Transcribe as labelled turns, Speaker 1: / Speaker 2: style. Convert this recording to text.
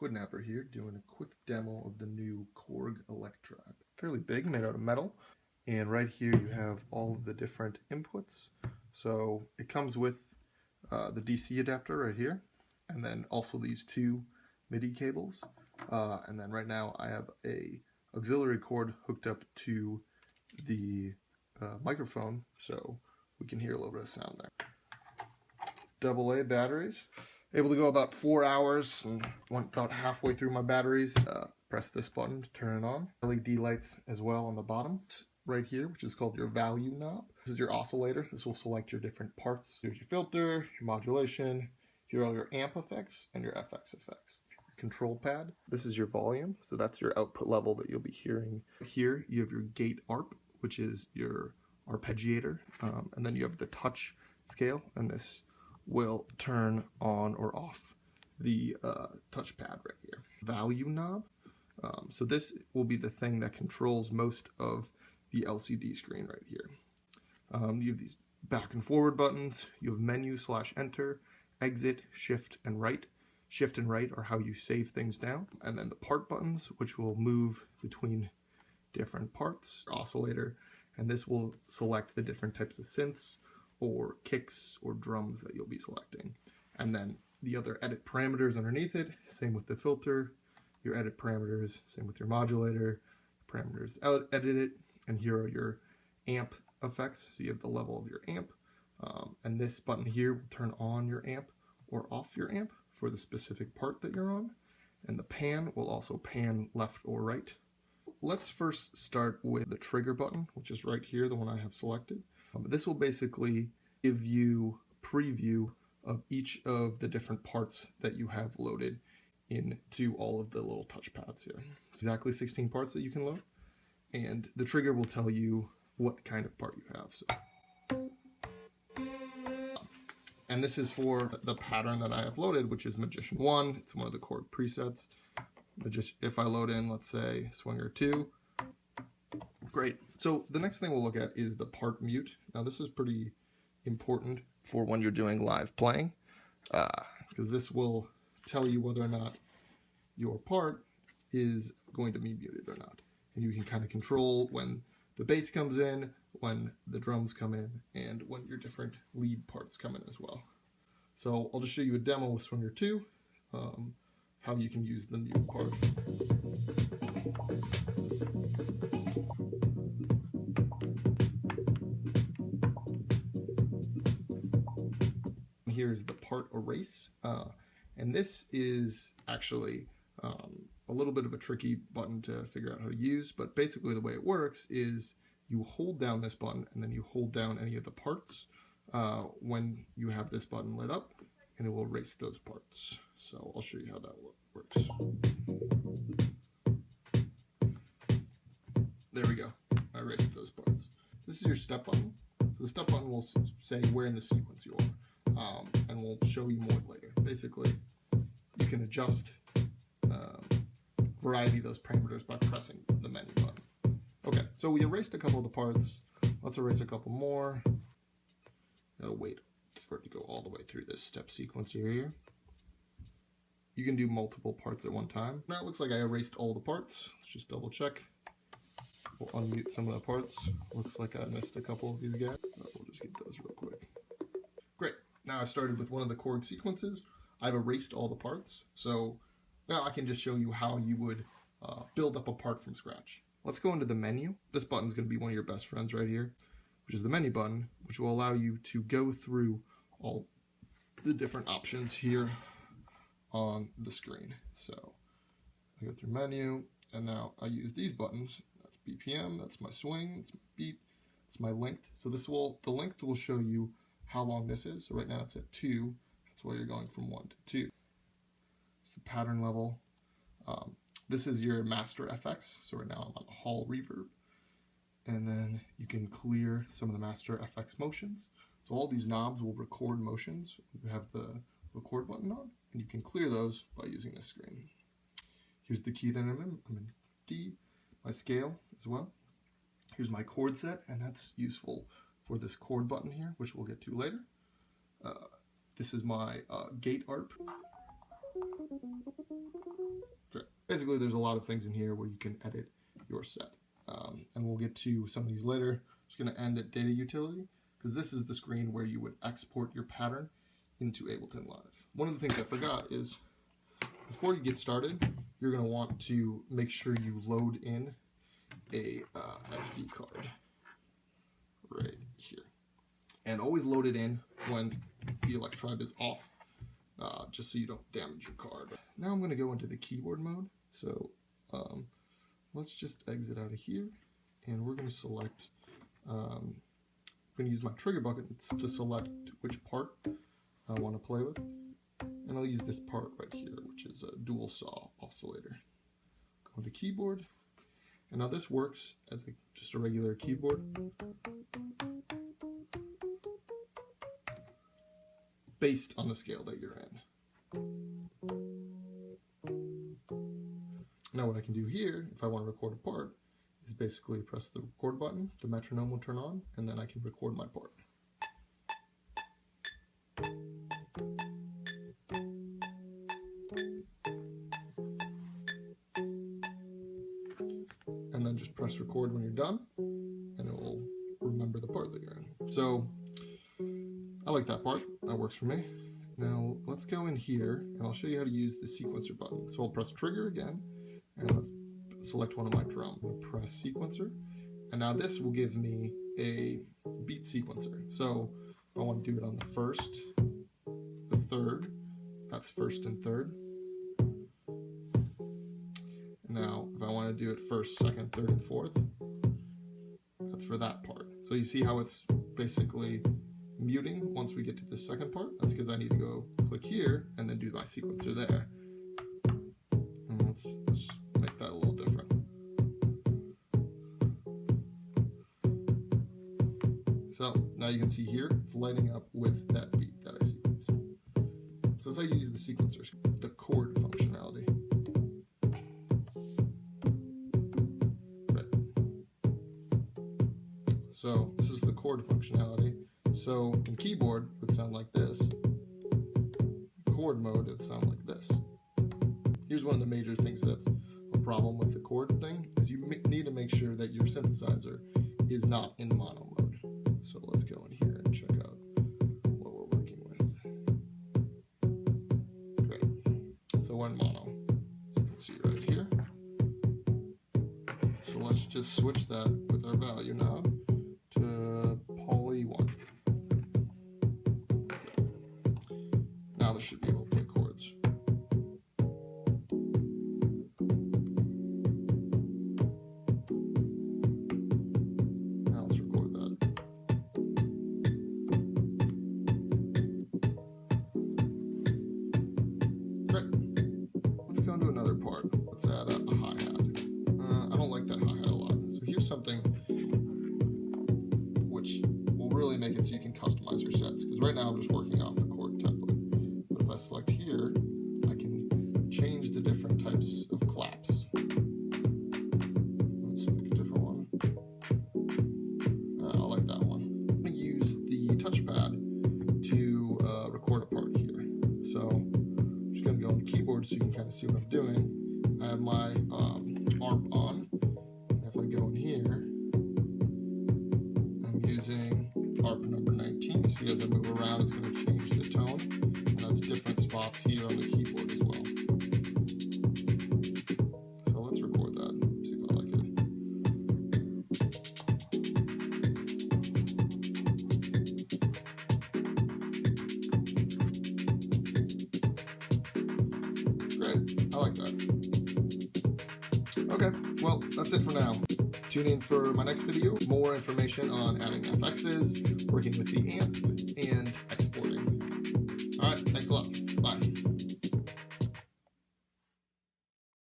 Speaker 1: Squidnapper here, doing a quick demo of the new Korg Electribe. Fairly big, made out of metal, and right here you have all of the different inputs. So it comes with the DC adapter right here, and then also these two MIDI cables, and then right now I have a auxiliary cord hooked up to the microphone, so we can hear a little bit of sound there. AA batteries, able to go about 4 hours, and went about halfway through my batteries. Press this button to turn it on. LED lights as well on the bottom right here, which is called your value knob. This is your oscillator. This will select your different parts. Here's your filter, your modulation, here are all your amp effects and your FX effects. Control pad, this is your volume, so that's your output level that you'll be hearing. Here you have your gate arp, which is your arpeggiator, and then you have the touch scale, and this will turn on or off the touchpad right here. Value knob, so this will be the thing that controls most of the LCD screen right here. You have these back and forward buttons, you have menu / enter, exit, shift, and right. Shift and right are how you save things down, and then the part buttons, which will move between different parts, oscillator, and this will select the different types of synths or kicks or drums that you'll be selecting. And then the other edit parameters underneath it, same with the filter, your edit parameters, same with your modulator, parameters to edit it, and here are your amp effects, so you have the level of your amp, and this button here will turn on your amp or off your amp for the specific part that you're on, and the pan will also pan left or right. Let's first start with the trigger button, which is right here, the one I have selected. This will basically give you a preview of each of the different parts that you have loaded into all of the little touch pads here. It's exactly 16 parts that you can load, and the trigger will tell you what kind of part you have. And this is for the pattern that I have loaded, which is Magician 1. It's one of the Korg presets. If I load in, let's say, Swinger 2, great. So the next thing we'll look at is the part mute. Now this is pretty important for when you're doing live playing, because this will tell you whether or not your part is going to be muted or not. And you can kind of control when the bass comes in, when the drums come in, and when your different lead parts come in as well. So I'll just show you a demo with Swinger 2, how you can use the mute part. Here's the part erase, and this is actually a little bit of a tricky button to figure out how to use, but basically the way it works is you hold down this button and then you hold down any of the parts when you have this button lit up, and it will erase those parts. So I'll show you how that works. There we go, I erased those parts. This is your step button. So the step button will say where in the sequence you are, and we'll show you more later. Basically, you can adjust variety of those parameters by pressing the menu button. Okay, so we erased a couple of the parts. Let's erase a couple more. Gotta wait for it to go all the way through this step sequence here. You can do multiple parts at one time. Now it looks like I erased all the parts. Let's just double check. We'll unmute some of the parts. Looks like I missed a couple of these guys. We'll just get those real quick. Great. Now I started with one of the Korg sequences. I've erased all the parts. So now I can just show you how you would build up a part from scratch. Let's go into the menu. This button is going to be one of your best friends right here, which is the menu button, which will allow you to go through all the different options here on the screen. So I go through menu, and now I use these buttons. That's BPM, that's my swing, that's my beat, that's my length. So the length will show you how long this is. So right now it's at 2. That's why you're going from 1 to 2. It's the pattern level. This is your master FX. So right now I'm on Hall reverb. And then you can clear some of the master FX motions. So all these knobs will record motions. You have the record button on, and you can clear those by using this screen. Here's the key that I'm in. I'm in D, my scale as well. Here's my chord set, and that's useful for this chord button here, which we'll get to later. This is my gate arp. basically there's a lot of things in here where you can edit your set. And we'll get to some of these later. I'm just going to end at data utility, because this is the screen where you would export your pattern into Ableton Live. One of the things I forgot is, before you get started, you're going to want to make sure you load in a SD card right here. And always load it in when the Electribe is off, just so you don't damage your card. Now I'm going to go into the keyboard mode. So let's just exit out of here, and we're going to select, I'm going to use my trigger buttons to select which part I want to play with. And I'll use this part right here, which is a dual saw oscillator. Go into keyboard, and now this works as just a regular keyboard. Based on the scale that you're in. Now what I can do here, if I want to record a part, is basically press the record button, the metronome will turn on, and then I can record my part. And then just press record when you're done, and it will remember the part that you're in. So I like that part, that works for me. Now let's go in here, and I'll show you how to use the sequencer button. So I'll press trigger again, and let's select one of my drums. I'm going to press sequencer, and now this will give me a beat sequencer. So I want to do it on the first, the third, that's first and third. Now if I want to do it first, second, third, and fourth, that's for that part. So you see how it's basically muting once we get to the second part? That's because I need to go click here and then do my sequencer there. And let's make that a little different. So now you can see here, it's lighting up with that beat that I sequenced. So that's how you use the sequencers, the chord functionality. Right. So this is the chord functionality. So in keyboard, it would sound like this. Chord mode, it would sound like this. Here's one of the major things that's a problem with the chord thing, is you need to make sure that your synthesizer is not in mono mode. So let's go in here and check out what we're working with. Great. So we're in mono. You can see right here. So let's just switch that with our value knob to poly 1. Now this should be able to play chords. Now let's record that. Great. Let's go into another part. Let's add a hi-hat. I don't like that hi-hat a lot. So here's something which will really make it so you can customize your sets. Because right now I'm just working off the chord template. If I select here, I can change the different types of claps. Let's pick a different one. I like that one. I'm going to use the touchpad to record a part here. So I'm just going to go on the keyboard so you can kind of see what I'm doing. I have my ARP on. And if I go in here, I'm using ARP number 19. You see as I move around, it's going to change the tone. That's different spots here on the keyboard as well. So let's record that, see if I like it. Great, I like that. Okay, well, that's it for now. Tune in for my next video. More information on adding FXs, working with the amp,